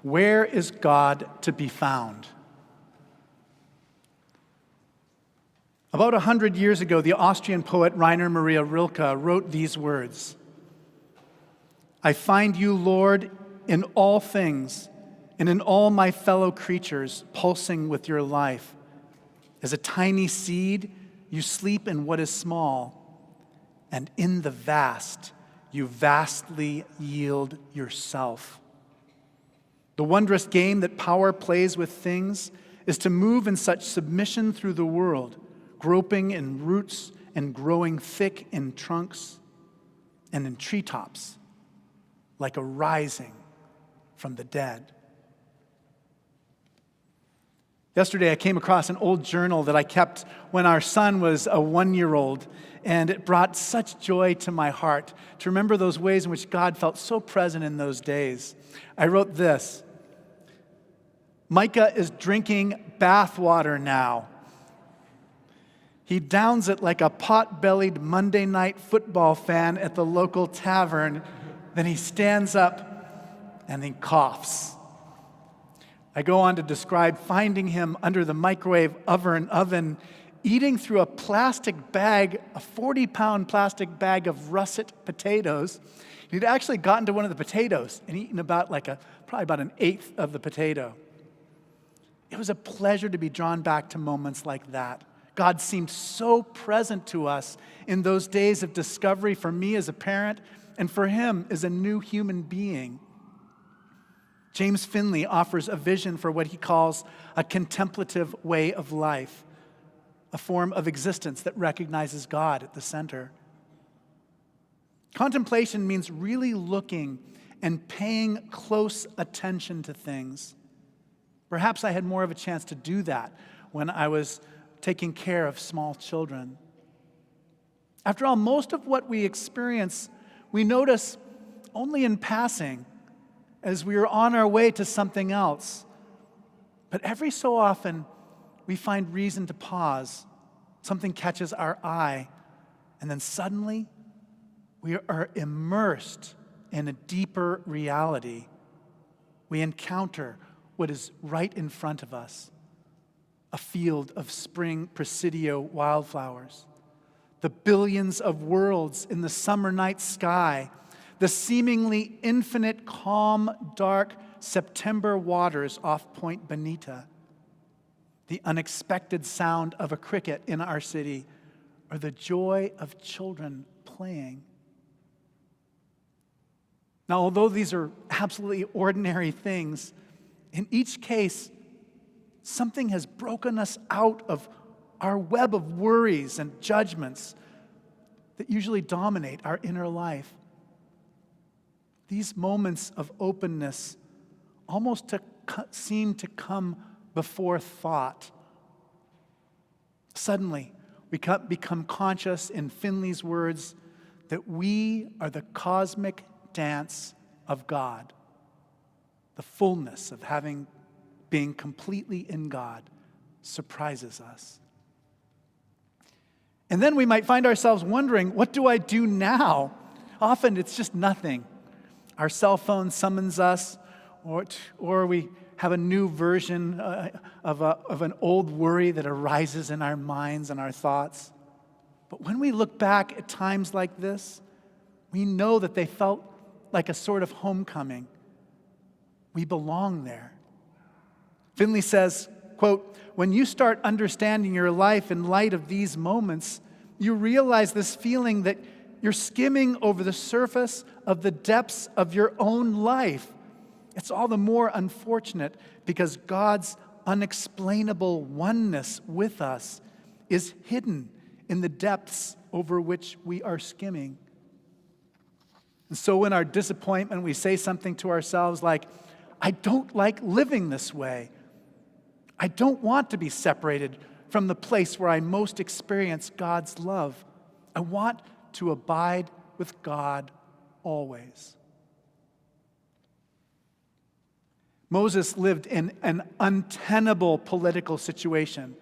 Where is God to be found? About 100 years ago, the Austrian poet Rainer Maria Rilke wrote these words: I find you, Lord, in all things and in all my fellow creatures, pulsing with your life. As a tiny seed, you sleep in what is small, and in the vast, you vastly yield yourself. The wondrous game that power plays with things is to move in such submission through the world, groping in roots and growing thick in trunks and in treetops, like a rising from the dead. Yesterday, I came across an old journal that I kept when our son was a 1-year-old, and it brought such joy to my heart to remember those ways in which God felt so present in those days. I wrote this: Micah is drinking bathwater now. He downs it like a pot-bellied Monday night football fan at the local tavern. Then he stands up and he coughs. I go on to describe finding him under the microwave oven, eating through a plastic bag, a 40-pound plastic bag of russet potatoes. He'd actually gotten to one of the potatoes and eaten probably about an eighth of the potato. It was a pleasure to be drawn back to moments like that. God seemed so present to us in those days of discovery for me as a parent and for him as a new human being. James Finley offers a vision for what he calls a contemplative way of life, a form of existence that recognizes God at the center. Contemplation means really looking and paying close attention to things. Perhaps I had more of a chance to do that when I was taking care of small children. After all, most of what we experience, we notice only in passing as we are on our way to something else. But every so often, we find reason to pause. Something catches our eye, and then suddenly, we are immersed in a deeper reality. We encounter what is right in front of us, a field of spring presidio wildflowers, the billions of worlds in the summer night sky, the seemingly infinite, calm, dark September waters off Point Bonita, the unexpected sound of a cricket in our city, or the joy of children playing. Now, although these are absolutely ordinary things, in each case, something has broken us out of our web of worries and judgments that usually dominate our inner life. These moments of openness almost seem to come before thought. Suddenly, we become conscious, in Finley's words, that we are the cosmic dance of God. The fullness of being completely in God surprises us. And then we might find ourselves wondering, what do I do now? Often it's just nothing. Our cell phone summons us, or we have a new version of an old worry that arises in our minds and our thoughts. But when we look back at times like this, we know that they felt like a sort of homecoming. We belong there. Finley says, quote, when you start understanding your life in light of these moments, you realize this feeling that you're skimming over the surface of the depths of your own life. It's all the more unfortunate because God's unexplainable oneness with us is hidden in the depths over which we are skimming. And so in our disappointment, we say something to ourselves like, I don't like living this way. I don't want to be separated from the place where I most experience God's love. I want to abide with God always. Moses lived in an untenable political situation.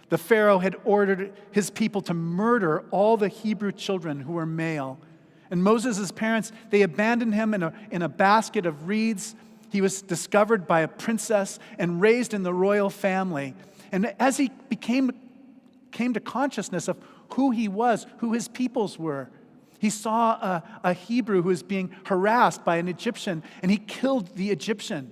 The Pharaoh had ordered his people to murder all the Hebrew children who were male. And Moses' parents, they abandoned him in a basket of reeds He was discovered by a princess and raised in the royal family. And as he came to consciousness of who he was, who his peoples were, he saw a Hebrew who was being harassed by an Egyptian, and he killed the Egyptian.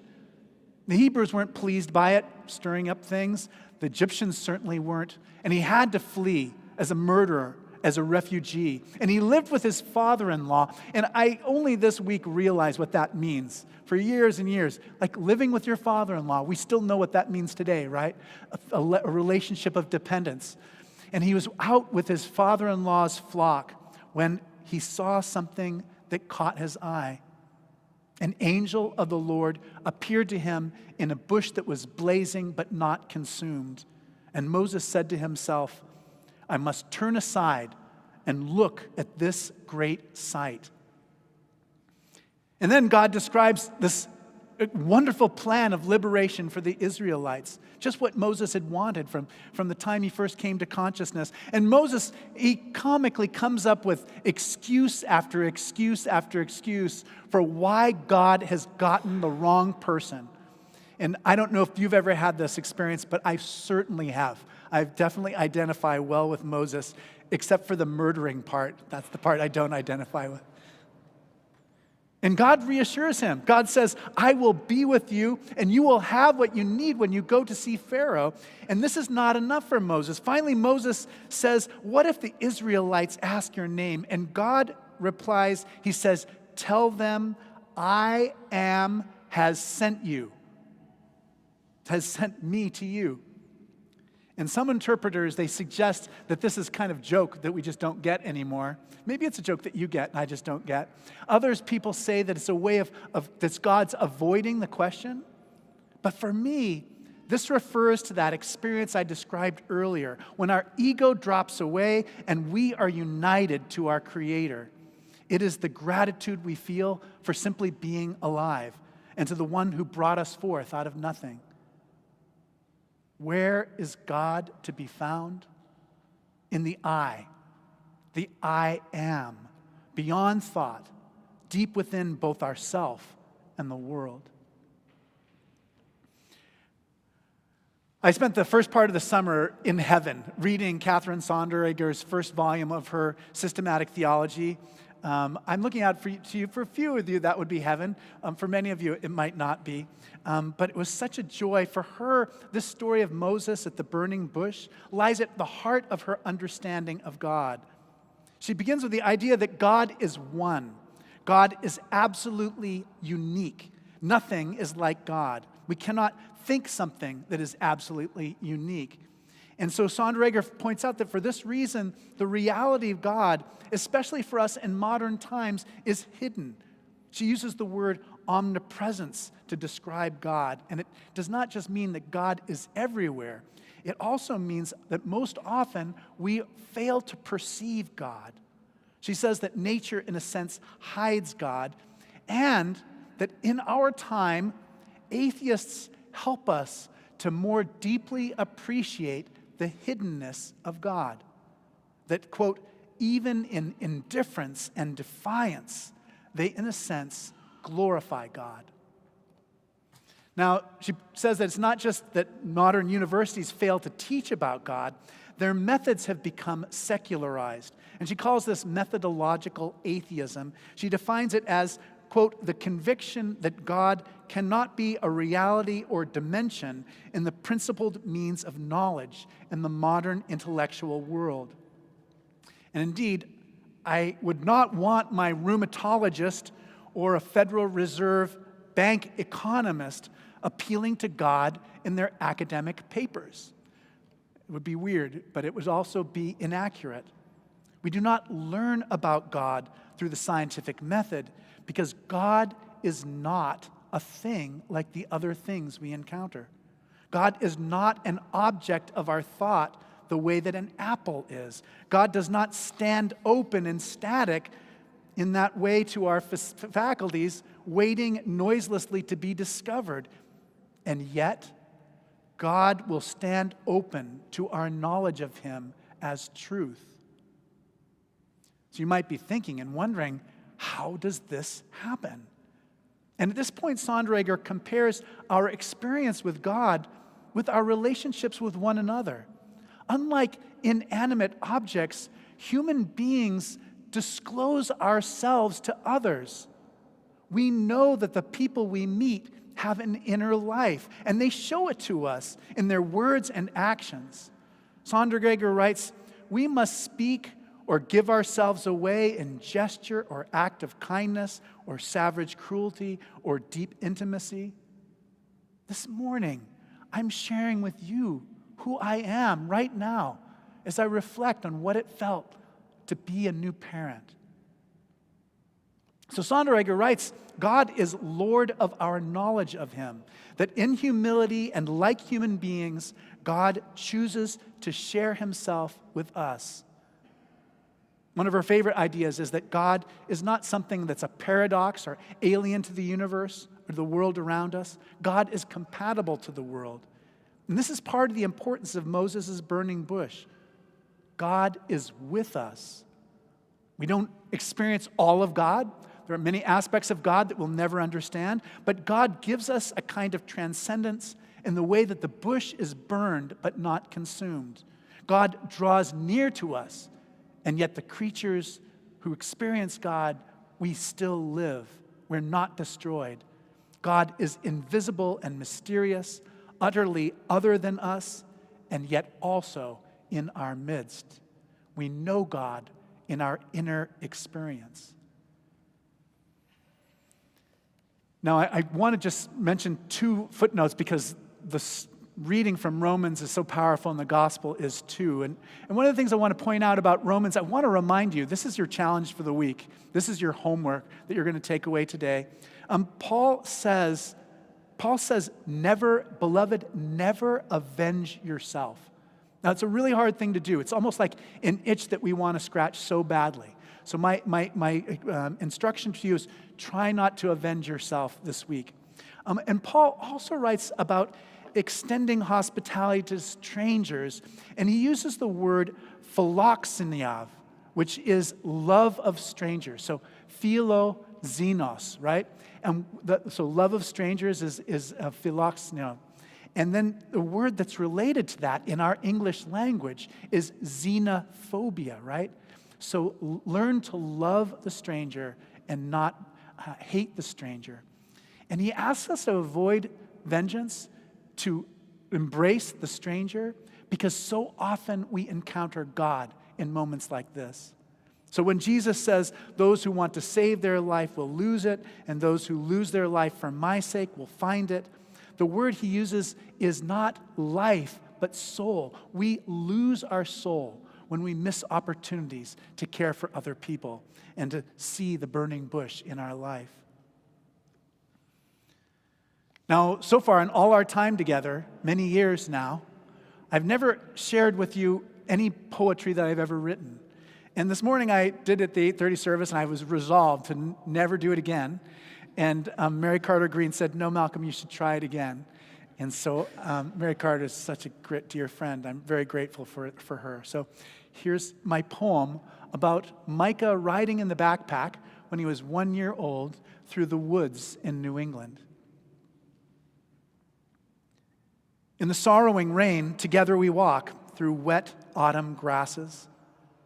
The Hebrews weren't pleased by it, stirring up things. The Egyptians certainly weren't. And he had to flee as a murderer, as a refugee. And he lived with his father-in-law. And I only this week realized what that means. For years and years, like living with your father-in-law, we still know what that means today, right? A relationship of dependence. And he was out with his father-in-law's flock when he saw something that caught his eye. An angel of the Lord appeared to him in a bush that was blazing but not consumed. And Moses said to himself, I must turn aside and look at this great sight. And then God describes this wonderful plan of liberation for the Israelites, just what Moses had wanted from the time he first came to consciousness. And Moses, he comically comes up with excuse after excuse after excuse for why God has gotten the wrong person. And I don't know if you've ever had this experience, but I certainly have. I definitely identify well with Moses, except for the murdering part. That's the part I don't identify with. And God reassures him. God says, I will be with you, and you will have what you need when you go to see Pharaoh. And this is not enough for Moses. Finally, Moses says, what if the Israelites ask your name? And God replies, he says, tell them, I am has sent you, has sent me to you. And some interpreters, they suggest that this is kind of joke that we just don't get anymore. Maybe it's a joke that you get and I just don't get. Others, people say that it's a way of that God's avoiding the question. But for me, this refers to that experience I described earlier, when our ego drops away and we are united to our Creator. It is the gratitude we feel for simply being alive and to the one who brought us forth out of nothing. Where is God to be found? In the I am, beyond thought, deep within both ourself and the world. I spent the first part of the summer in heaven reading Katherine Sonderegger's first volume of her systematic theology. I'm looking out for you. For a few of you, that would be heaven. For many of you, it might not be. But it was such a joy. For her, this story of Moses at the burning bush lies at the heart of her understanding of God. She begins with the idea that God is one. God is absolutely unique. Nothing is like God. We cannot think something that is absolutely unique. And so Sonderegger points out that for this reason, the reality of God, especially for us in modern times, is hidden. She uses the word omnipresence to describe God. And it does not just mean that God is everywhere. It also means that most often we fail to perceive God. She says that nature, in a sense, hides God, and that in our time, atheists help us to more deeply appreciate the hiddenness of God. That, quote, even in indifference and defiance, they, in a sense, glorify God. Now, she says that it's not just that modern universities fail to teach about God, their methods have become secularized. And she calls this methodological atheism. She defines it as, quote, the conviction that God cannot be a reality or dimension in the principled means of knowledge in the modern intellectual world. And indeed, I would not want my rheumatologist or a Federal Reserve Bank economist appealing to God in their academic papers. It would be weird, but it would also be inaccurate. We do not learn about God through the scientific method because God is not a thing like the other things we encounter. God is not an object of our thought the way that an apple is. God does not stand open and static in that way to our faculties, waiting noiselessly to be discovered. And yet, God will stand open to our knowledge of Him as truth. So you might be thinking and wondering, how does this happen? And at this point, Sonderegger compares our experience with God with our relationships with one another. Unlike inanimate objects, human beings disclose ourselves to others. We know that the people we meet have an inner life, and they show it to us in their words and actions. Sonderegger writes, "We must speak or give ourselves away in gesture or act of kindness or savage cruelty or deep intimacy." This morning, I'm sharing with you who I am right now as I reflect on what it felt to be a new parent. So Sonderegger writes, God is Lord of our knowledge of him, that in humility and like human beings, God chooses to share himself with us. One of her favorite ideas is that God is not something that's a paradox or alien to the universe or the world around us. God is compatible to the world. And this is part of the importance of Moses' burning bush. God is with us. We don't experience all of God. There are many aspects of God that we'll never understand, but God gives us a kind of transcendence in the way that the bush is burned but not consumed. God draws near to us, and yet the creatures who experience God, we still live. We're not destroyed. God is invisible and mysterious, utterly other than us, and yet also in our midst. We know God in our inner experience. Now, I want to just mention two footnotes because the reading from Romans is so powerful and the gospel is too. And one of the things I want to point out about Romans, I want to remind you, this is your challenge for the week. This is your homework that you're going to take away today. Paul says, never, beloved, never avenge yourself. Now, it's a really hard thing to do. It's almost like an itch that we want to scratch so badly. So my instruction to you is try not to avenge yourself this week. And Paul also writes about extending hospitality to strangers, and he uses the word philoxenia, which is love of strangers. So philoxenos, right? And so love of strangers is philoxenia. And then the word that's related to that in our English language is xenophobia, right? So learn to love the stranger and not hate the stranger. And he asks us to avoid vengeance, to embrace the stranger, because so often we encounter God in moments like this. So when Jesus says, those who want to save their life will lose it, and those who lose their life for my sake will find it, the word he uses is not life, but soul. We lose our soul when we miss opportunities to care for other people and to see the burning bush in our life. Now, so far in all our time together, many years now, I've never shared with you any poetry that I've ever written. And this morning I did at the 8:30 service, and I was resolved to never do it again. And Mary Carter Green said, "No, Malcolm, you should try it again." And so Mary Carter is such a dear friend. I'm very grateful for her. So here's my poem about Micah riding in the backpack when he was 1 year old through the woods in New England. In the sorrowing rain, together we walk through wet autumn grasses,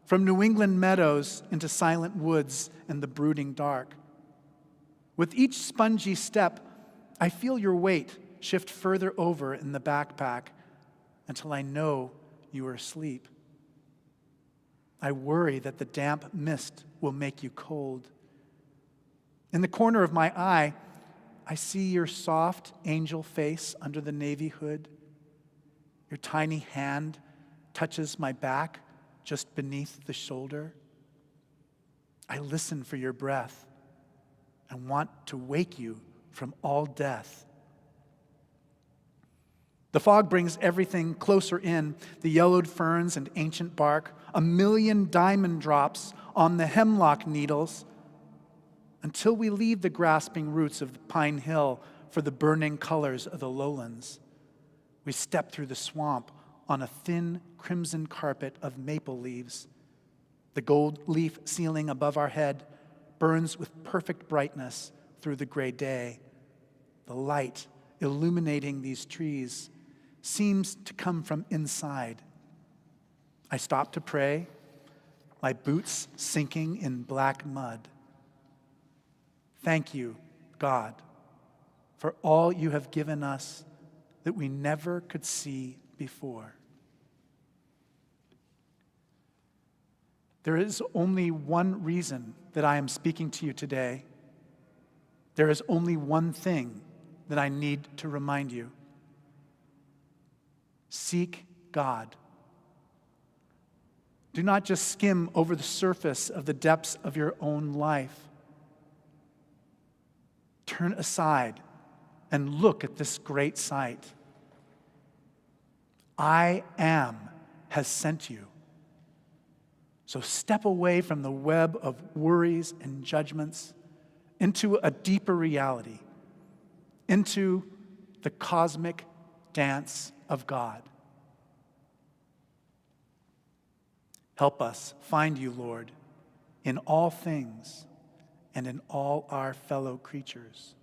from New England meadows into silent woods and the brooding dark. With each spongy step, I feel your weight shift further over in the backpack until I know you are asleep. I worry that the damp mist will make you cold. In the corner of my eye, I see your soft angel face under the navy hood. Your tiny hand touches my back just beneath the shoulder. I listen for your breath and want to wake you from all death. The fog brings everything closer in, the yellowed ferns and ancient bark, a million diamond drops on the hemlock needles, until we leave the grasping roots of the pine hill for the burning colors of the lowlands. We step through the swamp on a thin crimson carpet of maple leaves. The gold leaf ceiling above our head burns with perfect brightness through the gray day. The light illuminating these trees seems to come from inside. I stop to pray, my boots sinking in black mud. Thank you, God, for all you have given us that we never could see before. There is only one reason that I am speaking to you today. There is only one thing that I need to remind you. Seek God. Do not just skim over the surface of the depths of your own life. Turn aside and look at this great sight. I am has sent you. So step away from the web of worries and judgments into a deeper reality, into the cosmic dance of God. Help us find you, Lord, in all things and in all our fellow creatures.